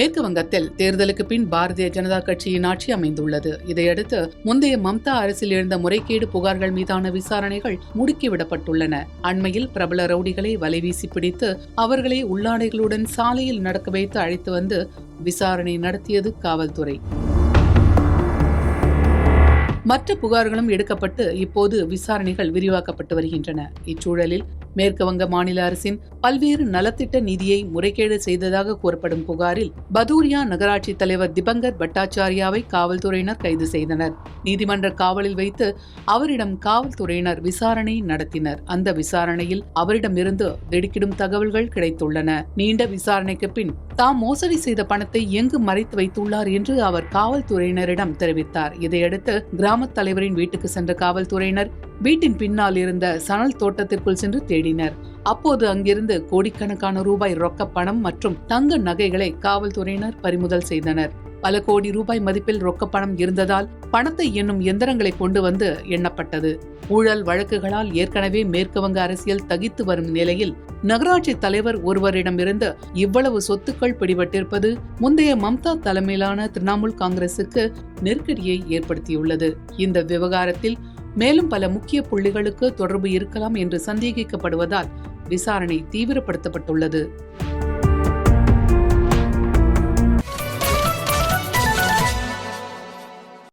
மேற்கு வங்கத்தில் தேர்தலுக்கு பின் பாரதிய ஜனதா கட்சியின் ஆட்சி அமைந்துள்ளது. இதையடுத்து முந்தைய மம்தா அரசில் எழுந்த முறைகேடு புகார்கள் மீதான விசாரணைகள் முடுக்கிவிடப்பட்டுள்ளன. அண்மையில் பிரபல ரவுடிகளை வலைவீசி பிடித்து அவர்களை உள்ளாடைகளுடன் சாலையில் நடக்க வைத்து அழைத்து வந்து விசாரணை நடத்தியது காவல்துறை. மற்ற புகார்களும் எடுக்கப்பட்டு இப்போது விசாரணைகள் விரிவாக்கப்பட்டு வருகின்றன. இச்சூழலில் மேற்கு வங்க மாநில அரசின் பல்வேறு நலத்திட்ட நிதியை முறைகேடு செய்ததாக கூறப்படும் புகாரில் பதூரியா நகராட்சி தலைவர் திபங்கர் பட்டாச்சாரியாவை காவல்துறையினர் கைது செய்தனர். நீதிமன்ற காவலில் வைத்து அவரிடம் காவல்துறையினர் விசாரணை நடத்தினர். அந்த விசாரணையில் அவரிடமிருந்து திடுக்கிடும் தகவல்கள் கிடைத்துள்ளன. நீண்ட விசாரணைக்கு பின் தாம் மோசடி செய்த பணத்தை எங்கு மறைத்து வைத்துள்ளார் என்று அவர் காவல்துறையினரிடம் தெரிவித்தார். இதையடுத்து கிராம தலைவரின் வீட்டுக்கு சென்ற காவல்துறையினர் வீட்டின் பின்னால் இருந்த சணல் தோட்டத்திற்குள் சென்று தேடினர். அப்போது அங்கிருந்து கோடிக்கணக்கான ரூபாய் ரொக்க பணம் மற்றும் தங்க நகைகளை காவல்துறையினர் பறிமுதல் செய்தனர். பல கோடி ரூபாய் மதிப்பில் ரொக்க பணம் இருந்ததால் பணத்தை எண்ணும் எந்திரங்களை கொண்டு வந்து எண்ணப்பட்டது. ஊழல் வழக்குகளால் ஏற்கனவே மேற்கு வங்க அரசியல் தகித்து வரும் நிலையில் நகராட்சி தலைவர் ஒருவரிடமிருந்து இவ்வளவு சொத்துக்கள் பிடிபட்டிருப்பது முந்தைய மம்தா தலைமையிலான திரிணாமுல் காங்கிரசுக்கு நெருக்கடியை ஏற்படுத்தியுள்ளது. இந்த விவகாரத்தில் மேலும் பல முக்கிய புள்ளிகளுக்கு தொடர்பு இருக்கலாம் என்று சந்தேகிக்கப்படுவதால் விசாரணை தீவிரப்படுத்தப்பட்டுள்ளது.